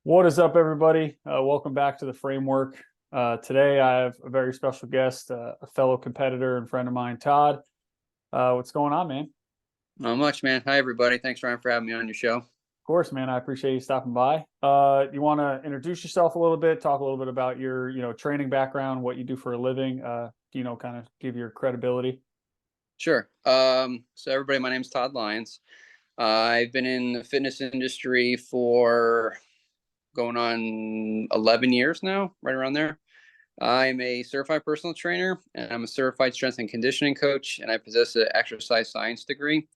What is up, everybody? Welcome back to the framework. Today, I have a very special guest, a fellow competitor and friend of mine, Todd. What's going on, man? Not much, man. Hi, everybody. Thanks, Ryan, for having me on your show. Of course, man. I appreciate you stopping by. You want to introduce yourself a little bit, talk a little bit about your, training background, what you do for a living, kind of give your credibility. Sure. So everybody, my name's Todd Lyons. I've been in the fitness industry for going on 11 years now, right around there. I'm a certified personal trainer, and I'm a certified strength and conditioning coach, and I possess an exercise science degree.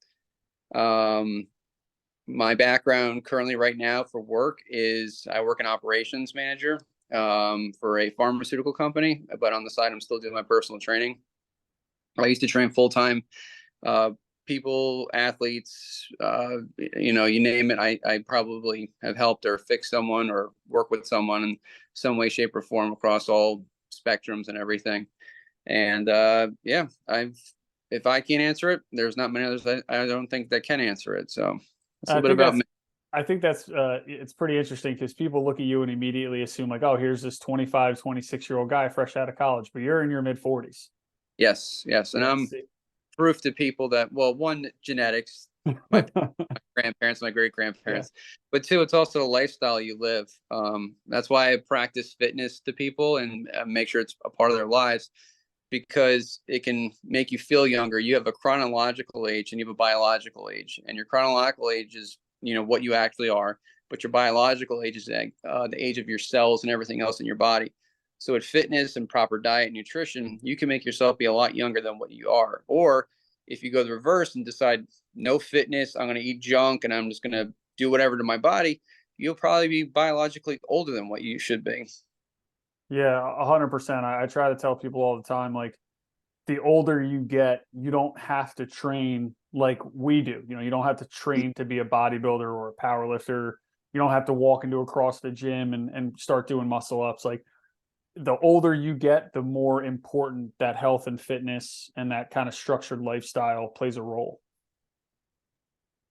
Um, my background currently right now for work is I work in operations manager for a pharmaceutical company, but on the side, I'm still doing my personal training. I used to train full time uh, people, athletes, you name it. I probably have helped or fixed someone or work with someone in some way, shape, or form across all spectrums and everything. And yeah, if I can't answer it, there's not many others I don't think that can answer it. So that's a I little bit think about that's me. I think that's it's pretty interesting because people look at you and immediately assume like, oh, here's this 25, 26-year-old guy fresh out of college, but you're in your mid 40s. Yes, yes, and Yes. I'm proof to people that, well, one, genetics, my grandparents, my great Yeah. grandparents, but two, it's also a lifestyle you live. That's why I practice fitness to people and make sure it's a part of their lives because it can make you feel younger. You have a chronological age and you have a biological age, and your chronological age is what you actually are, but your biological age is the age of your cells and everything else in your body. So with fitness and proper diet and nutrition, you can make yourself be a lot younger than what you are. Or if you go the reverse and decide no fitness, I'm going to eat junk and I'm just going to do whatever to my body, you'll probably be biologically older than what you should be. Yeah, 100%. I try to tell people all the time, like the older you get, you don't have to train like we do. You don't have to train to be a bodybuilder or a power lifter. You don't have to walk into a CrossFit gym and start doing muscle ups. Like the older you get, the more important that health and fitness and that kind of structured lifestyle plays a role.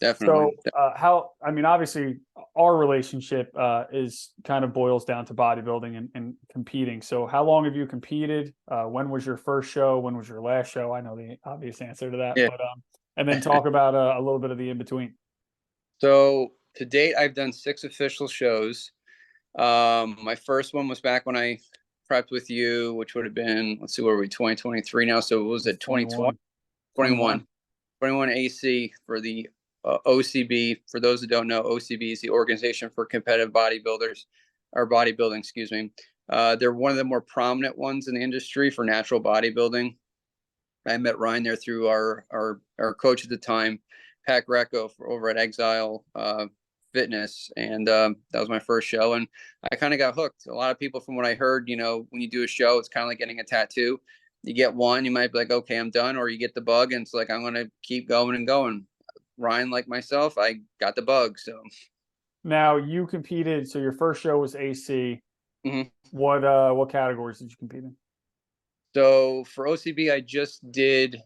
So, Definitely. I mean, obviously, our relationship is kind of boils down to bodybuilding and competing. So, how long have you competed? When was your first show? When was your last show? I know the obvious answer to that, Yeah. but and then talk about a little bit of the in between. So to date, I've done 6 official shows. My first one was back when I prepped with you, which would have been, let's see, where are we, 2023 now? So it was It's at 2020, 21. 21 AC for the OCB. For those that don't know, OCB is the Organization for Competitive Bodybuilders, or bodybuilding, excuse me. They're one of the more prominent ones in the industry for natural bodybuilding. I met Ryan there through our coach at the time, Pat Greco, over at Exile Fitness, and that was my first show, and I kind of got hooked. A lot of people, from what I heard, when you do a show, it's kind of like getting a tattoo. You get one, you might be like, okay, I'm done, or you get the bug, and it's like I'm gonna keep going and going. Ryan, like myself, I got the bug, so. Now you competed. So your first show was AC. Mhm. What categories did you compete in? So for OCB, I just did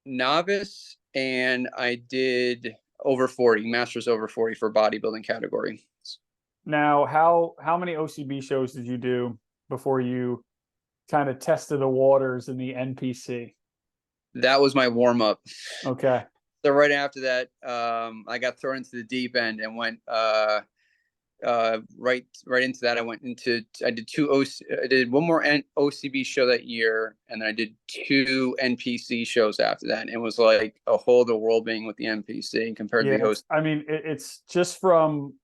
novice, and I did over 40, masters over 40 for bodybuilding category. Now, how many OCB shows did you do before you kind of tested the waters in the NPC? That was my warm up. Okay. So right after that, I got thrown into the deep end and went right into that. I did I did one more OCB show that year, and then I did 2 NPC shows after that. And it was like a whole other world being with the NPC compared to Yeah, the OCB. I mean, it's just from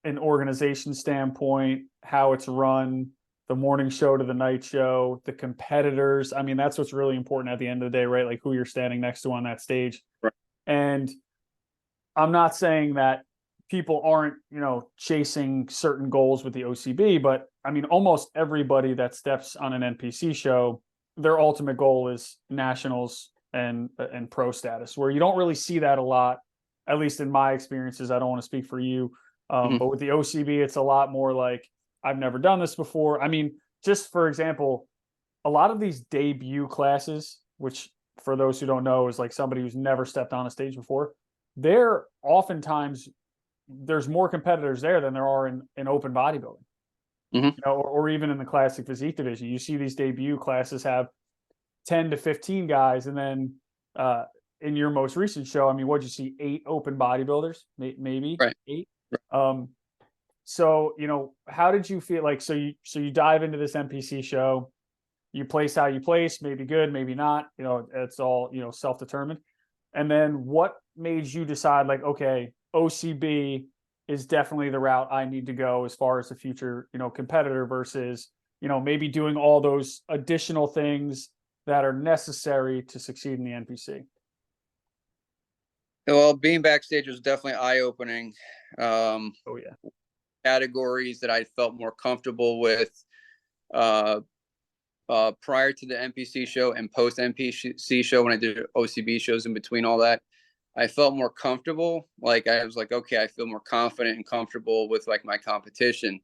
an organization standpoint, how it's run, the morning show to the night show, the competitors. I mean, that's what's really important at the end of the day, right? Like who you're standing next to on that stage. Right. And I'm not saying that people aren't, chasing certain goals with the OCB, but I mean, almost everybody that steps on an NPC show, their ultimate goal is nationals and pro status, where you don't really see that a lot, at least in my experiences. I don't want to speak for you, Mm-hmm. but with the OCB, it's a lot more like I've never done this before. I mean, just for example, a lot of these debut classes, which for those who don't know is like somebody who's never stepped on a stage before, they're oftentimes there's more competitors there than there are in open bodybuilding, Hmm. or even in the classic physique division. You see these debut classes have 10 to 15 guys. And then in your most recent show, I mean, what'd you see? 8 open bodybuilders, maybe Right. 8. Um, so, how did you feel like, so you dive into this NPC show, you place how you place, maybe good, maybe not, it's all, self-determined. And then what made you decide like, okay, OCB is definitely the route I need to go as far as the future, competitor versus, maybe doing all those additional things that are necessary to succeed in the NPC? Well, being backstage was definitely eye opening. Oh yeah. Categories that I felt more comfortable with uh, prior to the NPC show and post NPC show when I did OCB shows in between all that. I felt more comfortable. Like I was like, okay, I feel more confident and comfortable with like my competition,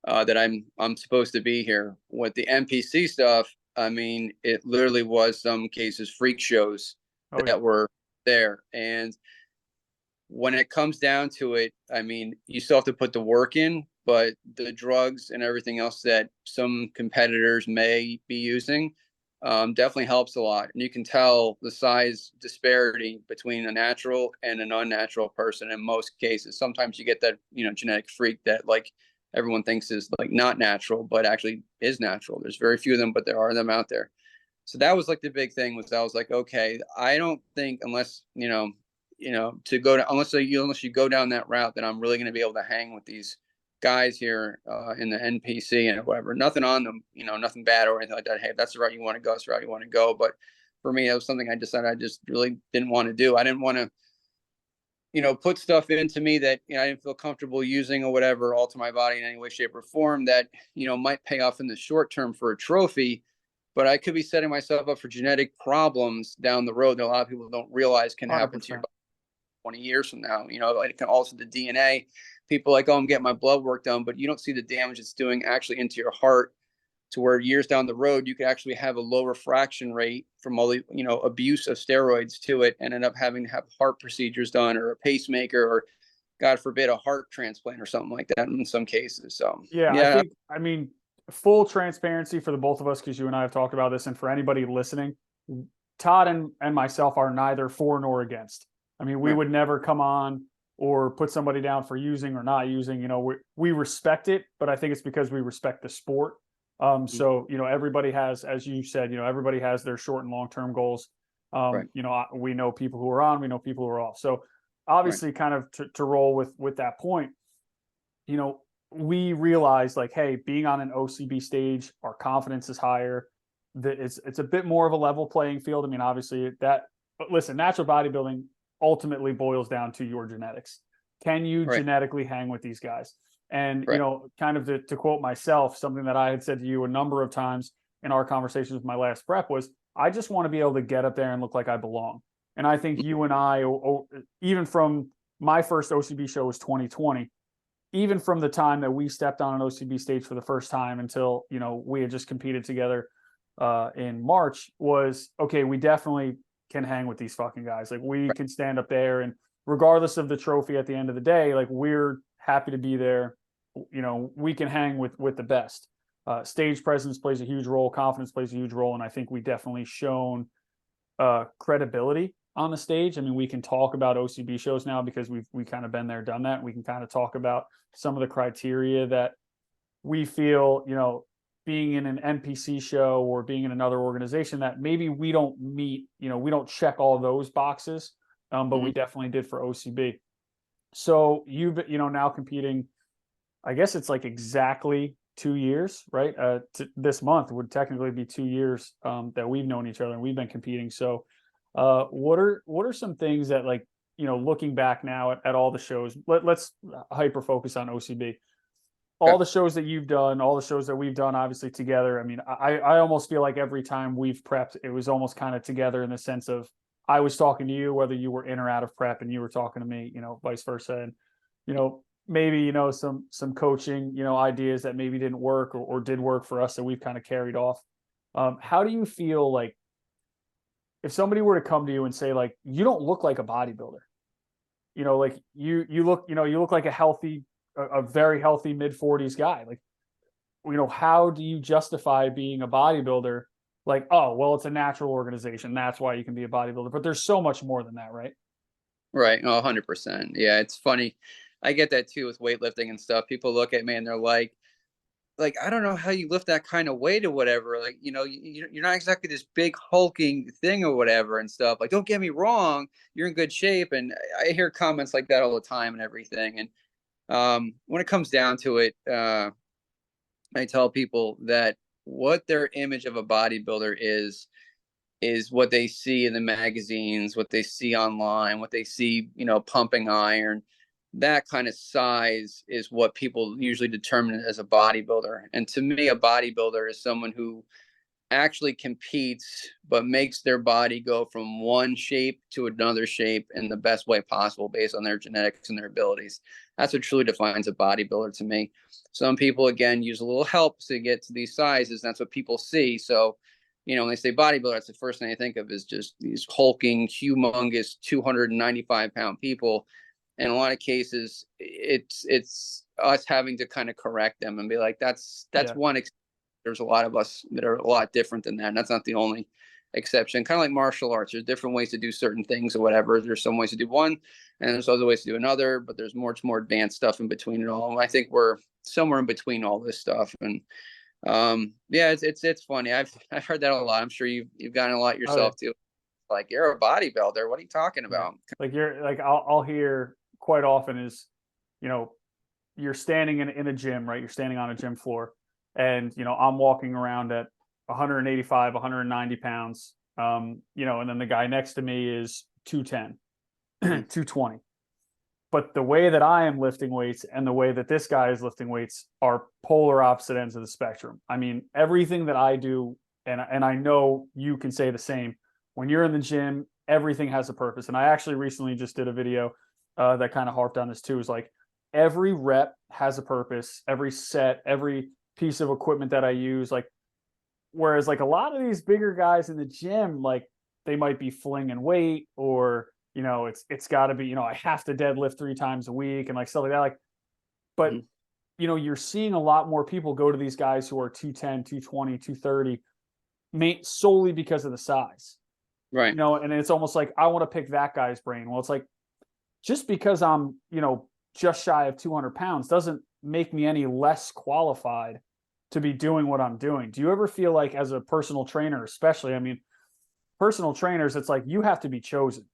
that I'm supposed to be here. With the NPC stuff, I mean, it literally was some cases freak shows Oh yeah. that were there. And when it comes down to it, I mean, you still have to put the work in, but the drugs and everything else that some competitors may be using definitely helps a lot. And you can tell the size disparity between a natural and an unnatural person in most cases. Sometimes you get that, genetic freak that like everyone thinks is like not natural, but actually is natural. There's very few of them, but there are them out there. So that was like the big thing was I was like, okay, I don't think unless, to go to, unless you go down that route, that I'm really going to be able to hang with these guys here in the NPC and whatever. Nothing on them, nothing bad or anything like that. Hey, if that's the route you want to go, that's the route you want to go. But for me, that was something I decided I just really didn't want to do. I didn't want to, put stuff into me that I didn't feel comfortable using or whatever, alter my body in any way, shape, or form that might pay off in the short term for a trophy, but I could be setting myself up for genetic problems down the road that a lot of people don't realize can happen to your 100%. body 20 years from now. Like it can alter the DNA. People are like, oh, I'm getting my blood work done, but you don't see the damage it's doing actually into your heart, to where years down the road you could actually have a low refraction rate from all the abuse of steroids to it, and end up having to have heart procedures done or a pacemaker or God forbid a heart transplant or something like that in some cases. So Yeah, yeah. I mean, full transparency for the both of us, because you and I have talked about this, and for anybody listening, Todd and myself are neither for nor against. I mean, we Right. would never come on or put somebody down for using or not using. We respect it, but I think it's because we respect the sport. So everybody has, as you said, everybody has their short and long term goals. Right. We know people who are on, we know people who are off. So Right. obviously, kind of to roll with that point, you know, we realize like, hey, being on an OCB stage, our confidence is higher. That it's a bit more of a level playing field. I mean, obviously that, but listen, natural bodybuilding ultimately boils down to your genetics. Can you Right. genetically hang with these guys? And Right. kind of to quote myself, something that I had said to you a number of times in our conversations with my last prep was, I just want to be able to get up there and look like I belong. And I think you and I, even from my first OCB show was 2020, even from the time that we stepped on an OCB stage for the first time until we had just competed together in March, was okay. We definitely can hang with these fucking guys. Like we Right. can stand up there, and regardless of the trophy at the end of the day, like we're happy to be there. We can hang with the best. Stage presence plays a huge role. Confidence plays a huge role, and I think we definitely shown credibility on the stage. I mean, we can talk about OCB shows now because we kind of been there, done that. We can kind of talk about some of the criteria that we feel, being in an NPC show or being in another organization that maybe we don't meet, we don't check all those boxes, but Mm-hmm. we definitely did for OCB. So you've, now competing, I guess it's like exactly 2 years, right? This month would technically be 2 years that we've known each other and we've been competing. So what are some things that, like, looking back now at all the shows, let's hyper focus on OCB, all Okay. the shows that you've done, all the shows that we've done, obviously together. I mean, I almost feel like every time we've prepped, it was almost kind of together in the sense of I was talking to you, whether you were in or out of prep, and you were talking to me, vice versa. And, maybe, some coaching, ideas that maybe didn't work or did work for us that we've kind of carried off. How do you feel like if somebody were to come to you and say, like, you don't look like a bodybuilder, like you look, you look like a very healthy mid-40s guy. Like, how do you justify being a bodybuilder? Like, oh, well, it's a natural organization. That's why you can be a bodybuilder. But there's so much more than that, right? Right. Oh, 100%. Yeah, it's funny. I get that too with weightlifting and stuff. People look at me and they're like, I don't know how you lift that kind of weight or whatever. Like, you're not exactly this big hulking thing or whatever and stuff. Like, don't get me wrong, you're in good shape. And I hear comments like that all the time and everything. And when it comes down to it, I tell people that what their image of a bodybuilder is what they see in the magazines, what they see online, what they see, pumping iron. That kind of size is what people usually determine as a bodybuilder. And to me, a bodybuilder is someone who actually competes, but makes their body go from one shape to another shape in the best way possible based on their genetics and their abilities. That's what truly defines a bodybuilder to me. Some people, again, use a little help to get to these sizes. That's what people see. So, when they say bodybuilder, that's the first thing I think of is just these hulking, humongous 295-pound people. In a lot of cases, it's us having to kind of correct them and be like, that's Yeah. one there's a lot of us that are a lot different than that. And that's not the only exception. Kind of like martial arts, there's different ways to do certain things or whatever. There's some ways to do one, and there's other ways to do another, but there's much more advanced stuff in between it all. And I think we're somewhere in between all this stuff. And yeah, it's funny. I've heard that a lot. I'm sure you've gotten a lot Oh, yeah. yourself too. Like, you're a bodybuilder. What are you talking Yeah. about? Like I'll hear quite often is, you know, you're standing in a gym, right? You're standing on a gym floor, and I'm walking around at 185, 190 pounds. And then the guy next to me is 210, Mhm. 220. But the way that I am lifting weights and the way that this guy is lifting weights are polar opposite ends of the spectrum. I mean, everything that I do, and I know you can say the same. When you're in the gym, everything has a purpose. And I actually recently just did a video that kind of harped on this too. Is like every rep has a purpose. Every set, every piece of equipment that I use, like whereas like a lot of these bigger guys in the gym, like they might be flinging weight or it's got to be, I have to deadlift 3 times a week and like stuff like that. Like, but Mhm. you're seeing a lot more people go to these guys who are 210, 220, 230, solely because of the size, Right. and it's almost like I want to pick that guy's brain. Well, it's like just because I'm, just shy of 200 pounds doesn't make me any less qualified to be doing what I'm doing. Do you ever feel like as a personal trainer, especially, I mean, personal trainers, it's like you have to be chosen.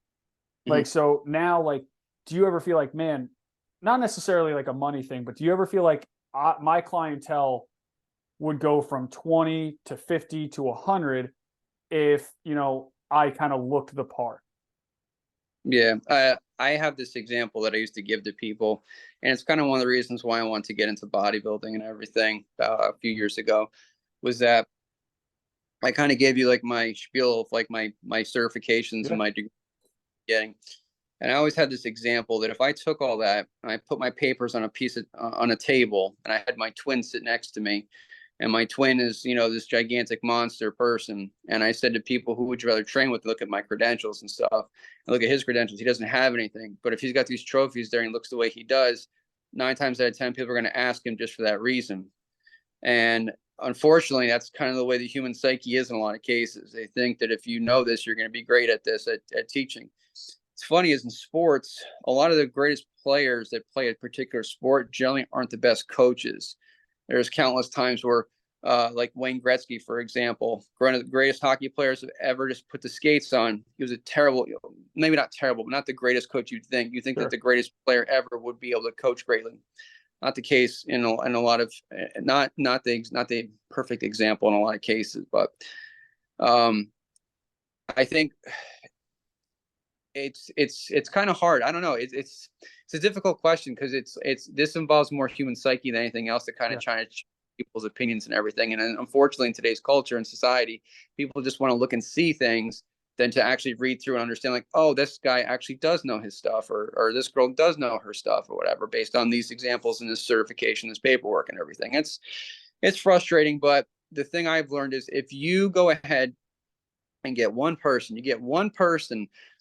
Mhm. Like, so now, like, do you ever feel like, man, not necessarily like a money thing, but do you ever feel like my clientele would go from 20 to 50 to 100 if, I kind of looked the part? Yeah, I have this example that I used to give to people, and it's kind of one of the reasons why I wanted to get into bodybuilding and everything a few years ago, was that I kind of gave you like my spiel of like my certifications and Yeah. my degree getting, and I always had this example that if I took all that and I put my papers on a piece of on a table, and I had my twin sit next to me, and my twin is this gigantic monster person, and I said to people, who would you rather train with? Look at my credentials and stuff, and look at his credentials. He doesn't have anything, but if he's got these trophies there and he looks the way he does, 9 times out of 10 people are going to ask him just for that reason. And unfortunately, that's kind of the way the human psyche is in a lot of cases. They think that if you know this, you're going to be great at this, at teaching. It's funny, is in sports, a lot of the greatest players that play a particular sport generally aren't the best coaches. There's countless times where, like Wayne Gretzky, for example, one of the greatest hockey players have ever just put the skates on. He was a terrible, maybe not terrible, but not the greatest coach you'd think. You think that Sure. the greatest player ever would be able to coach greatly. Not the case in a lot of, not the perfect example in a lot of cases, but um, I think it's kind of hard. I don't know. It's a difficult question because this involves more human psyche than anything else to kind of Yeah. try to change people's opinions and everything. And unfortunately, in today's culture and society, people just want to look and see things than to actually read through and understand, like, oh, this guy actually does know his stuff, or this girl does know her stuff, or whatever, based on these examples and this certification, this paperwork, and everything. It's frustrating, but the thing I've learned is if you go ahead and get one person,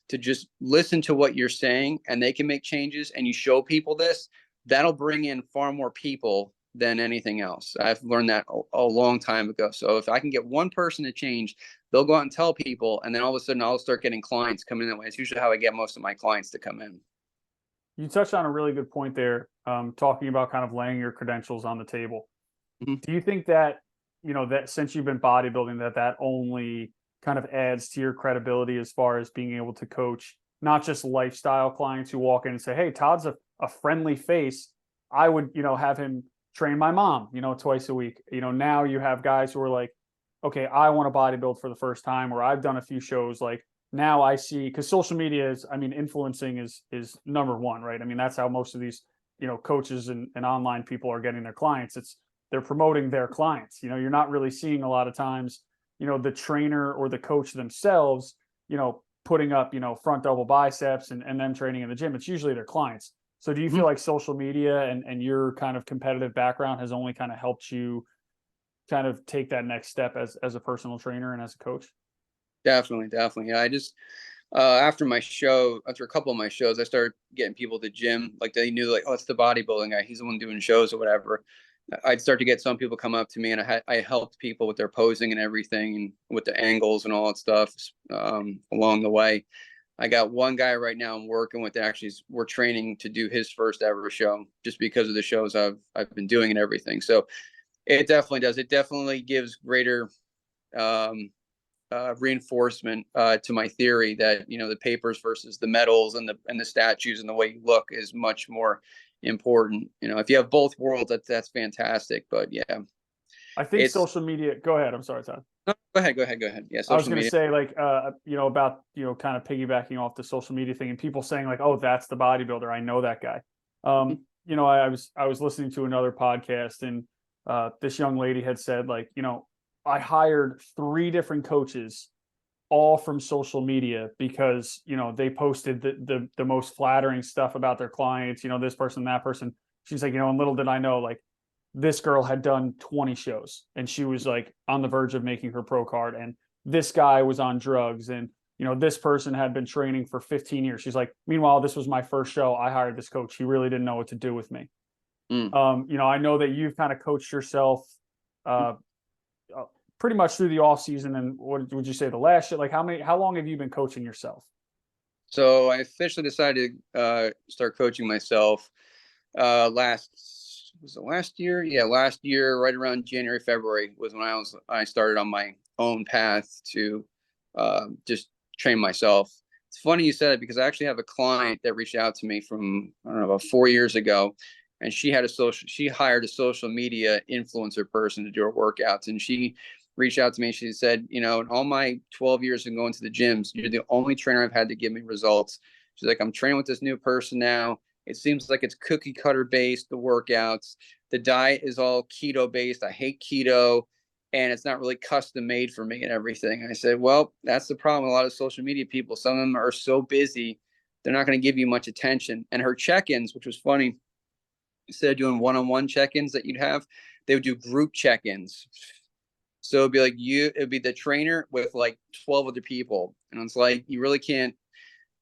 to just listen to what you're saying, and they can make changes, and you show people this, that'll bring in far more people than anything else. I've learned that a long time ago. So if I can get one person to change, they'll go out and tell people, and then all of a sudden I'll start getting clients coming in that way. It's usually how I get most of my clients to come in. You touched on a really good point there, talking about kind of laying your credentials on the table. Mm-hmm. Do you think that, that since you've been bodybuilding, that only kind of adds to your credibility as far as being able to coach not just lifestyle clients who walk in and say, hey, Todd's a friendly face. I would, have him train my mom, twice a week. Now you have guys who are like, okay, I want to bodybuild for the first time, or I've done a few shows. Like now I see, because social media is, influencing is number one, right? I mean, that's how most of these, coaches and online people are getting their clients. They're promoting their clients. You're not really seeing a lot of times, the trainer or the coach themselves, putting up, front double biceps and them training in the gym. It's usually their clients. So do you feel like social media and your kind of competitive background has only kind of helped you kind of take that next step as a personal trainer and as a coach? Definitely. Yeah. I just, after a couple of my shows, I started getting people to the gym. Like they knew like, oh, it's the bodybuilding guy. He's the one doing shows or whatever. I'd start to get some people come up to me, and I helped people with their posing and everything, and with the angles and all that stuff along the way. I got one guy right now I'm working with that actually we're training to do his first ever show, just because of the shows I've been doing and everything. So it definitely does. It definitely gives greater reinforcement to my theory that the papers versus the medals and the statues and the way you look is much more important. If you have both worlds, that's fantastic. But yeah, I think social media. Go ahead. I'm sorry, Todd. No, go ahead. Yeah, I was social going to media. say like, about, kind of piggybacking off the social media thing and people saying like, oh, that's the bodybuilder. I know that guy. I was listening to another podcast, and this young lady had said like, I hired 3 different coaches, all from social media, because they posted the most flattering stuff about their clients, this person, that person. She's like, and little did I know, like this girl had done 20 shows and she was like on the verge of making her pro card, and this guy was on drugs, and this person had been training for 15 years. She's like, meanwhile, this was my first show. I hired this coach. He really didn't know what to do with me. I know that you've kind of coached yourself pretty much through the off season. And what would you say the last year? Like how long have you been coaching yourself? So I officially decided to start coaching myself last year? Yeah, last year, right around January, February was when I started on my own path to just train myself. It's funny you said it, because I actually have a client that reached out to me from, I don't know, about 4 years ago, and she hired a social media influencer person to do her workouts, and she reached out to me. She said, in all my 12 years of going to the gyms, you're the only trainer I've had to give me results. She's like, I'm training with this new person now. It seems like it's cookie cutter based, the workouts. The diet is all keto based. I hate keto, and it's not really custom made for me and everything. I said, well, that's the problem with a lot of social media people. Some of them are so busy, they're not going to give you much attention. And her check-ins, which was funny, instead of doing one-on-one check-ins that you'd have, they would do group check-ins. So it'd be the trainer with like 12 other people. And it's like, you really can't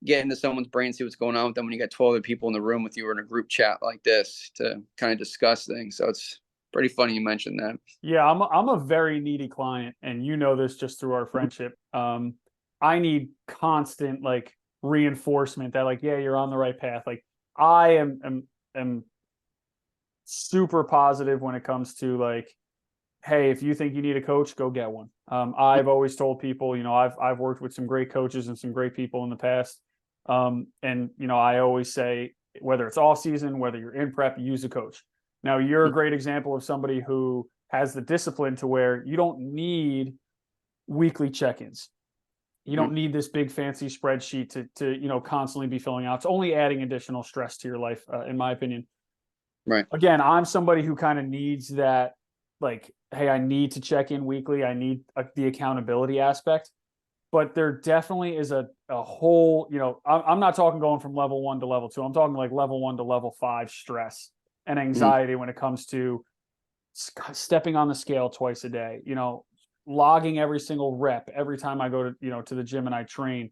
get into someone's brain, see what's going on with them when you got 12 other people in the room with you or in a group chat like this to kind of discuss things. So it's pretty funny you mentioned that. Yeah, I'm a very needy client, and this just through our friendship. I need constant like reinforcement that like, yeah, you're on the right path. Like I am super positive when it comes to like, hey, if you think you need a coach, go get one. I've always told people, I've worked with some great coaches and some great people in the past. And I always say, whether it's off season, whether you're in prep, use a coach. Now you're a great example of somebody who has the discipline to where you don't need weekly check-ins. You don't need this big fancy spreadsheet to constantly be filling out. It's only adding additional stress to your life, in my opinion. Right. Again, I'm somebody who kind of needs that, like, hey, I need to check in weekly. I need the accountability aspect. But there definitely is a whole, I'm not talking going from level 1 to level 2. I'm talking like level 1 to level 5 stress and anxiety when it comes to stepping on the scale twice a day, logging every single rep every time I go to, to the gym and I train.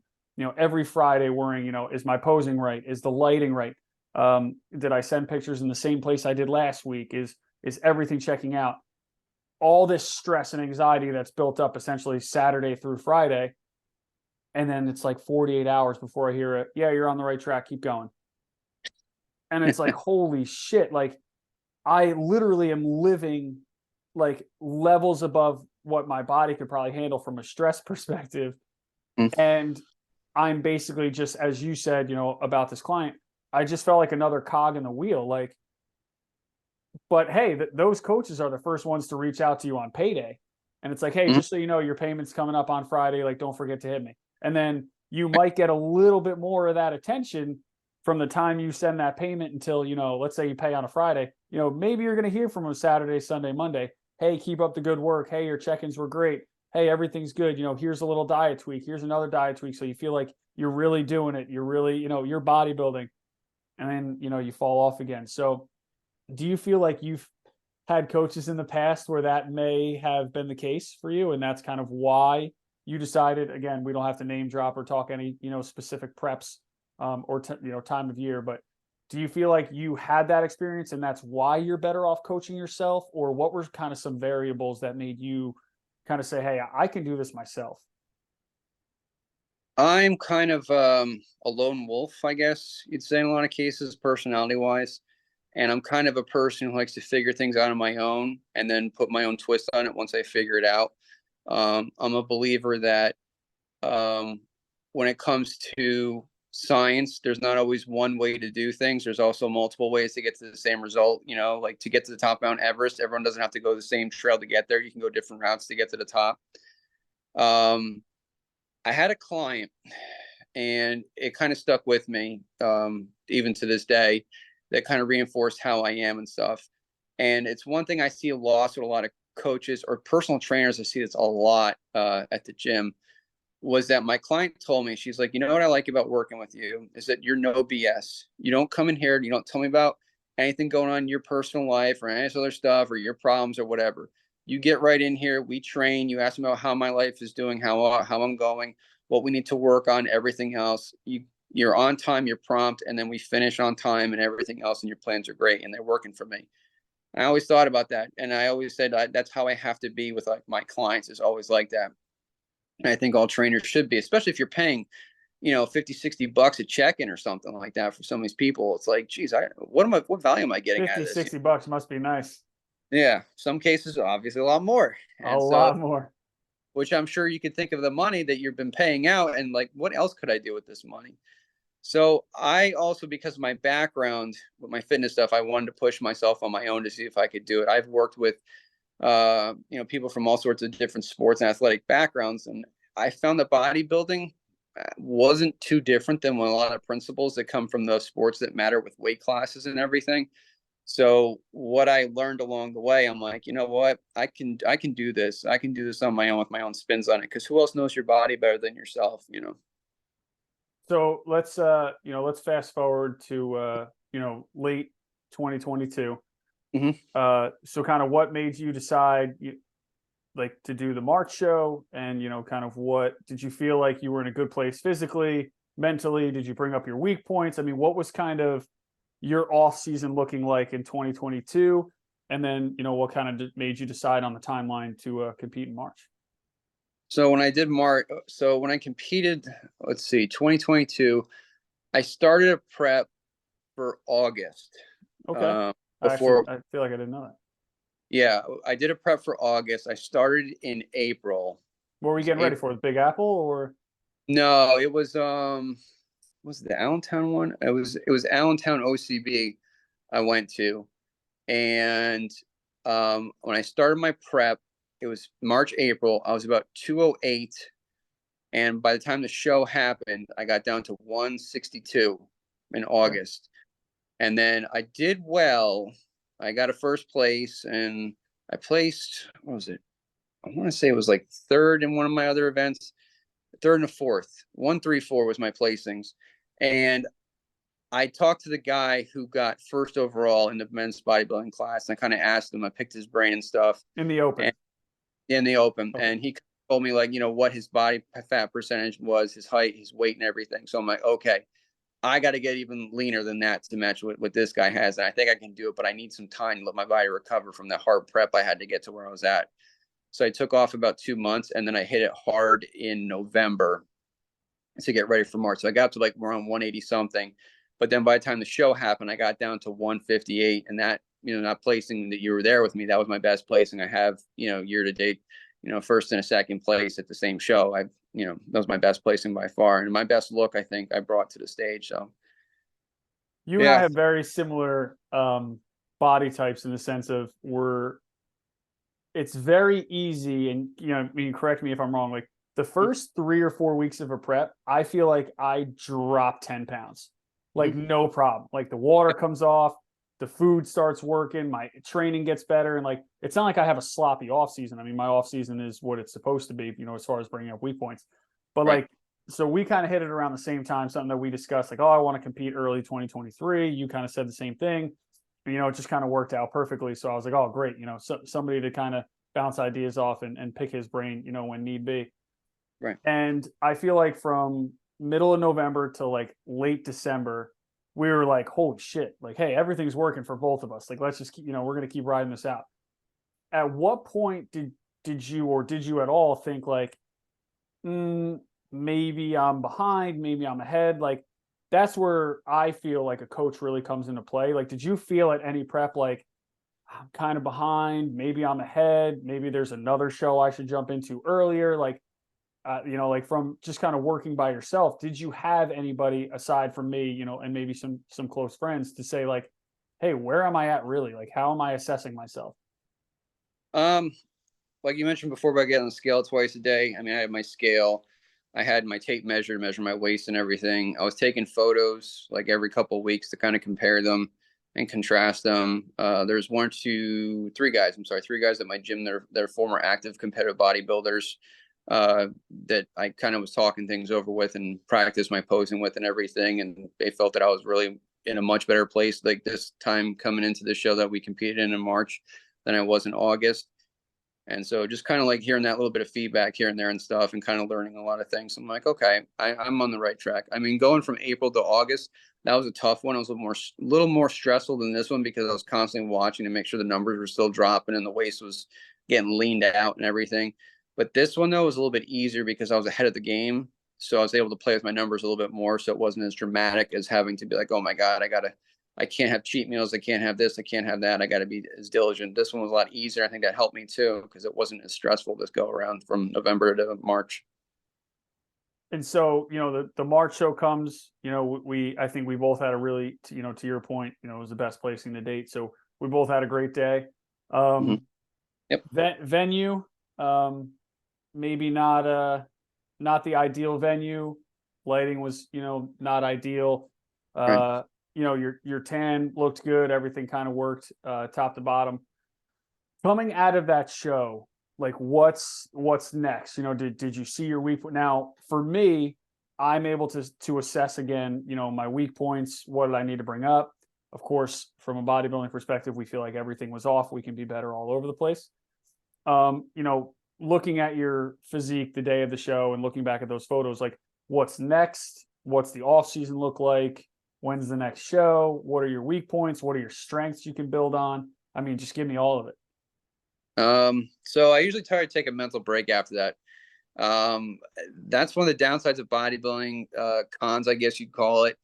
every Friday worrying, is my posing right? Is the lighting right? Did I send pictures in the same place I did last week? Is everything checking out? All this stress and anxiety that's built up essentially Saturday through Friday. And then it's like 48 hours before I hear it. Yeah, you're on the right track. Keep going. And it's like, holy shit. Like, I literally am living like levels above what my body could probably handle from a stress perspective. Mm. And I'm basically just, as you said, about this client, I just felt like another cog in the wheel. Like, but hey, those coaches are the first ones to reach out to you on payday. And it's like, hey, Mhm. just so you know, your payment's coming up on Friday. Like, don't forget to hit me. And then you might get a little bit more of that attention from the time you send that payment until, let's say you pay on a Friday, maybe you're going to hear from them Saturday, Sunday, Monday. Hey, keep up the good work. Hey, your check-ins were great. Hey, everything's good. Here's a little diet tweak. Here's another diet tweak. So you feel like you're really doing it. You're really, you're bodybuilding. And then, you fall off again. So do you feel like you've had coaches in the past where that may have been the case for you, and that's kind of why you decided, again, we don't have to name drop or talk any specific preps or time of year, but do you feel like you had that experience and that's why you're better off coaching yourself? Or what were kind of some variables that made you kind of say, hey, I can do this myself? I'm kind of a lone wolf, I guess you'd say, in a lot of cases, personality wise. And I'm kind of a person who likes to figure things out on my own and then put my own twist on it once I figure it out. I'm a believer that um, when it comes to science, there's not always one way to do things. There's also multiple ways to get to the same result. Like to get to the top of Mount Everest, everyone doesn't have to go the same trail to get there. You can go different routes to get to the top. Um, I had a client, and it kind of stuck with me, even to this day, that kind of reinforced how I am and stuff. And it's one thing I see lost with a lot of coaches or personal trainers. I see this a lot at the gym. Was that my client told me, she's like, what I like about working with you is that you're no BS. You don't come in here and you don't tell me about anything going on in your personal life or any other stuff or your problems or whatever. You get right in here. We train. You ask me about how my life is doing, how I'm going, what we need to work on, everything else. You're on time, you're prompt, and then we finish on time and everything else, and your plans are great and they're working for me. I always thought about that, and I always said that's how I have to be with like my clients, is always like that. And I think all trainers should be, especially if you're paying, 50, $60 a check-in or something like that for some of these people. It's like, geez, what value am I getting out 50, of this? $60 must be nice. Yeah, some cases, obviously a lot more. A And so, lot more. which I'm sure you could think of the money that you've been paying out and like, what else could I do with this money? So I also, because of my background with my fitness stuff, I wanted to push myself on my own to see if I could do it. I've worked with, people from all sorts of different sports and athletic backgrounds, and I found that bodybuilding wasn't too different than a lot of principles that come from the sports that matter with weight classes and everything. So what I learned along the way, I'm like, you know what, I can do this. I can do this on my own with my own spins on it. Because who else knows your body better than yourself? So let's fast forward to late 2022. Mm-hmm. So kind of what made you decide like to do the March show, and kind of what did you feel like you were in a good place physically, mentally? Did you bring up your weak points? I mean, what was kind of your off season looking like in 2022? And then, what kind of made you decide on the timeline to compete in March? So when I competed, let's see, 2022, I started a prep for August. Okay. Um, before, I feel like I didn't know that. yeah, I did a prep for August. I started in April. What were you So getting ready for? The Big Apple or? no, it was the Allentown one? It was Allentown OCB I went to. And when I started my prep, it was March, April. I was about 208. And by the time the show happened, I got down to 162 in Okay. August. And then I did well. I got a first place, and I placed, what was it? I want to say it was like third in one of my other events, third and a fourth. 134 was my placings. And I talked to the guy who got first overall in the men's bodybuilding class, and I kind of asked him, I picked his brain and stuff, In the open. and in the open, Okay. and he told me like, what his body fat percentage was, his height, his weight and everything. So I'm like, okay, I got to get even leaner than that to match what this guy has. And I think I can do it, but I need some time to let my body recover from that hard prep I had to get to where I was at. So I took off about 2 months, and then I hit it hard in November to get ready for March. So I got up to like around 180 something. But then by the time the show happened, I got down to 158. And that, not placing that you were there with me, that was my best placing I have, year to date, first and a second place at the same show. That was my best placing by far. And my best look, I think I brought to the stage. So You and I yeah. have very similar body types in the sense of it's very easy, and I mean, correct me if I'm wrong. Like the first 3 or 4 weeks of a prep, I feel like I drop 10 pounds, like no problem. Like the water comes off, the food starts working, my training gets better, and like it's not like I have a sloppy off season. I mean, my off season is what it's supposed to be, as far as bringing up weak points. But Right. like, so we kind of hit it around the same time. Something that we discussed, like, oh, I want to compete early 2023. You kind of said the same thing. It just kind of worked out perfectly. So I was like, oh, great. Somebody to kind of bounce ideas off and pick his brain, when need be. Right. And I feel like from middle of November to like late December, we were like, holy shit, like, hey, everything's working for both of us. Like, let's just keep, we're going to keep riding this out. At what point did you at all think like, maybe I'm behind, maybe I'm ahead? Like, that's where I feel like a coach really comes into play. Like, did you feel at any prep like I'm kind of behind, maybe I'm ahead, maybe there's another show I should jump into earlier? Like, like from just kind of working by yourself, did you have anybody aside from me, and maybe some close friends to say like, hey, where am I at really? Like, how am I assessing myself? Like you mentioned before about getting on the scale twice a day. I mean, I had my scale, I had my tape measure to measure my waist and everything. I was taking photos like every couple of weeks to kind of compare them and contrast them. There's one, two, three guys. I'm sorry, three guys at my gym. They're former active competitive bodybuilders that I kind of was talking things over with and practice my posing with and everything. And they felt that I was really in a much better place like this time coming into the show that we competed in March than I was in August. And so just kind of like hearing that little bit of feedback here and there and stuff and kind of learning a lot of things. I'm like, okay, I'm on the right track. I mean, going from April to August, that was a tough one. It was a little more stressful than this one because I was constantly watching to make sure the numbers were still dropping and the waist was getting leaned out and everything. But this one, though, was a little bit easier because I was ahead of the game. So I was able to play with my numbers a little bit more. So it wasn't as dramatic as having to be like, oh my God, I can't have cheat meals. I can't have this. I can't have that. I got to be as diligent. This one was a lot easier. I think that helped me too because it wasn't as stressful this go around from November to March. And so, the March show comes, I think we both had a really, to your point, it was the best placing to date. So we both had a great day. Yep. Venue, maybe not the ideal venue. Lighting was, not ideal. Right. Your tan looked good. Everything kind of worked, top to bottom. Coming out of that show, like what's next? Did you see your weak? Now, for me, I'm able to assess again, my weak points. What did I need to bring up? Of course, from a bodybuilding perspective, we feel like everything was off. We can be better all over the place. Looking at your physique the day of the show and looking back at those photos, like what's next? What's the off season look like? When's the next show? What are your weak points? What are your strengths you can build on? I mean, just give me all of it. So I usually try to take a mental break after that. That's one of the downsides of bodybuilding, cons, I guess you'd call it,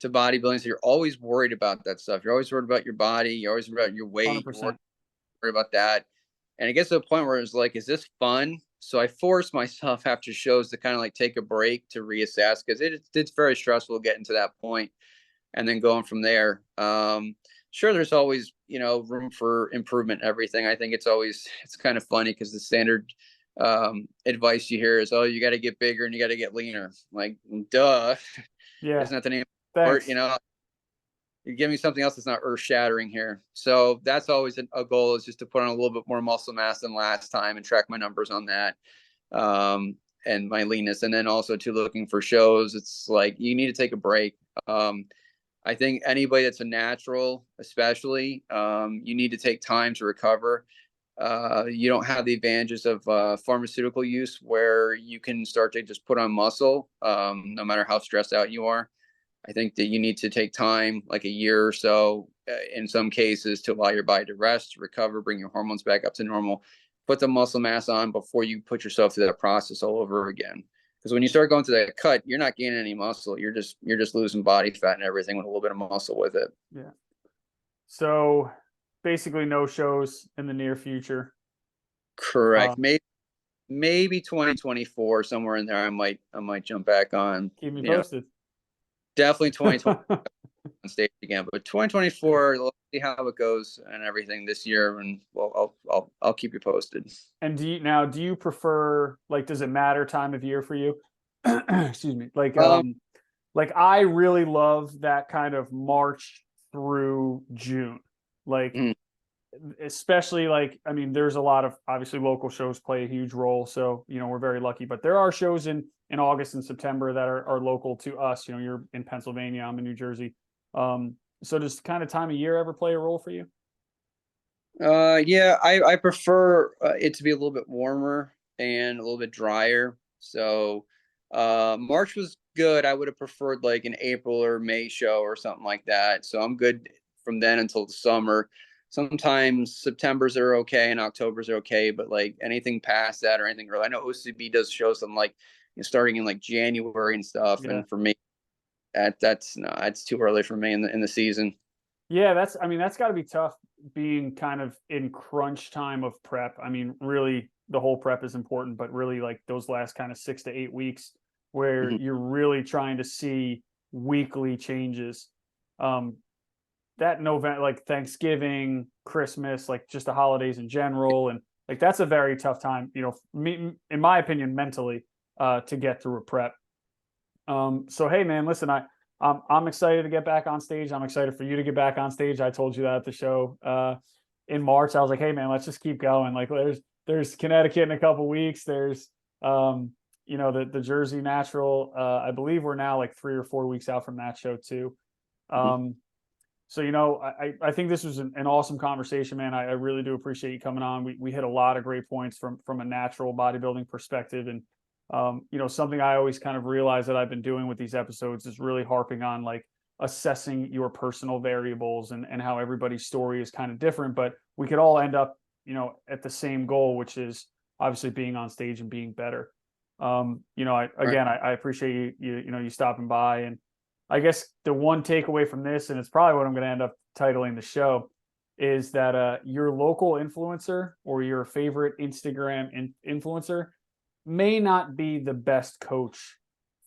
to bodybuilding. So you're always worried about that stuff. You're always worried about your body. You're always worried about your weight. You're 100%. worried about that. And it gets to a point where it's like, is this fun? So I force myself after shows to kind of like take a break to reassess because it's very stressful getting to that point and then going from there. Sure, there's always, room for improvement and everything. I think it's kind of funny because the standard advice you hear is, oh, you got to get bigger and you got to get leaner. Like, duh. Yeah. Isn't that the name of Thanks. it? You give me something else that's not earth shattering here. So that's always a goal, is just to put on a little bit more muscle mass than last time and track my numbers on that. And my leanness. And then also to looking for shows. It's like, you need to take a break. I think anybody that's a natural, especially, you need to take time to recover. You don't have the advantages of pharmaceutical use where you can start to just put on muscle, no matter how stressed out you are. I think that you need to take time, like a year or so, in some cases, to allow your body to rest, recover, bring your hormones back up to normal, put the muscle mass on before you put yourself through that process all over again. Because when you start going through that cut, you're not gaining any muscle. You're just losing body fat and everything with a little bit of muscle with it. Yeah. So basically no shows in the near future. Correct. Um, Maybe 2024, somewhere in there, I might jump back on. Keep me You know, posted. definitely 2020 on stage again, but 2024, let's see how it goes and everything this year, and well, I'll keep you posted. And do you prefer, like, does it matter time of year for you? Excuse me. Um, Like I really love that kind of March through June. Like mm, especially like, I mean, there's a lot of obviously local shows play a huge role. So, we're very lucky, but there are shows in August and September that are local to us. You're in Pennsylvania, I'm in New Jersey. So does kind of time of year ever play a role for you? yeah, I prefer it to be a little bit warmer and a little bit drier. So, March was good. I would have preferred like an April or May show or something like that. So I'm good from then until the summer. Sometimes September's are okay and October's are okay, but like anything past that or anything early. I know OCB does shows them like starting in like January and stuff. Yeah. And for me, that's no, that's too early for me in the season. Yeah, I mean, that's got to be tough being kind of in crunch time of prep. I mean, really, the whole prep is important, but really, like those last kind of 6 to 8 weeks where Mhm. you're really trying to see weekly changes. Um, that November, like Thanksgiving, Christmas, like just the holidays in general, and like that's a very tough time, me, in my opinion, mentally, to get through a prep. So hey, man, listen, I'm excited to get back on stage. I'm excited for you to get back on stage. I told you that at the show in March. I was like, hey, man, let's just keep going. Like, there's Connecticut in a couple weeks. There's the Jersey Natural. I believe we're now like 3 or 4 weeks out from that show too. Mhm. Um, so I think this was an awesome conversation, man. I really do appreciate you coming on. We hit a lot of great points from a natural bodybuilding perspective, and something I always kind of realize that I've been doing with these episodes is really harping on like assessing your personal variables and how everybody's story is kind of different, but we could all end up, at the same goal, which is obviously being on stage and being better. Right. I appreciate you stopping by, and I guess the one takeaway from this, and it's probably what I'm going to end up titling the show, is that your local influencer or your favorite Instagram influencer may not be the best coach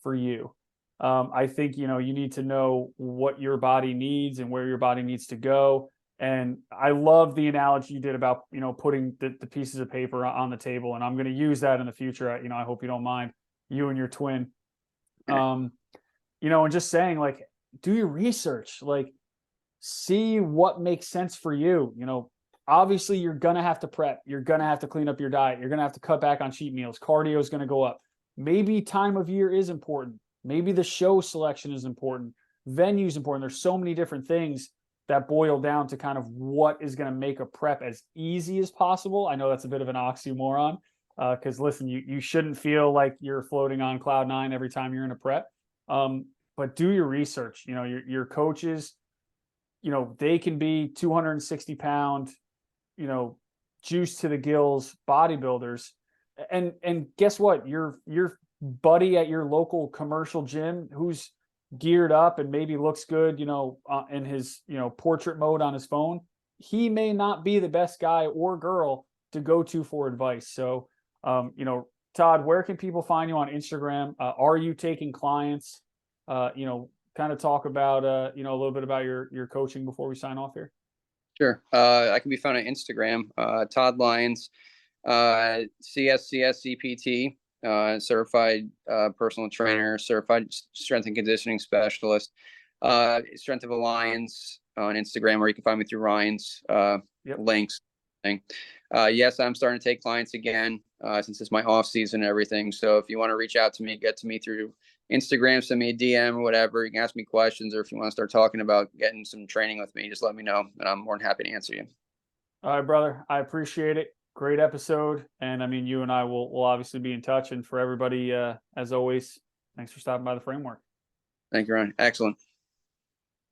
for you. I think you need to know what your body needs and where your body needs to go. And I love the analogy you did about putting the pieces of paper on the table, and I'm going to use that in the future. I hope you don't mind, you and your twin. Um, and just saying like, do your research, like see what makes sense for you. Obviously you're going to have to prep. You're going to have to clean up your diet. You're going to have to cut back on cheat meals. Cardio is going to go up. Maybe time of year is important. Maybe the show selection is important. Venue is important. There's so many different things that boil down to kind of what is going to make a prep as easy as possible. I know that's a bit of an oxymoron because listen, you shouldn't feel like you're floating on cloud nine every time you're in a prep. But do your research. Your coaches, they can be 260 pound, you know, juice to the gills bodybuilders. And guess what? Your buddy at your local commercial gym who's geared up and maybe looks good, in his, portrait mode on his phone, he may not be the best guy or girl to go to for advice. So, Todd, where can people find you on Instagram? Are you taking clients? Kind of talk about, a little bit about your coaching before we sign off here. Sure. I can be found on Instagram, Todd Lyons, CSCSCPT, certified personal trainer, certified strength and conditioning specialist, Strength of Alliance on Instagram, or you can find me through Ryan's Yep. links. Yes, I'm starting to take clients again since it's my off season and everything. So if you want to reach out to me, get to me through Instagram, send me a DM or whatever. You can ask me questions, or if you want to start talking about getting some training with me, just let me know, and I'm more than happy to answer you. All right, brother. I appreciate it. great episode. And I mean, you and I will obviously be in touch. And for everybody, as always, thanks for stopping by the framework. Thank you, Ryan. Excellent.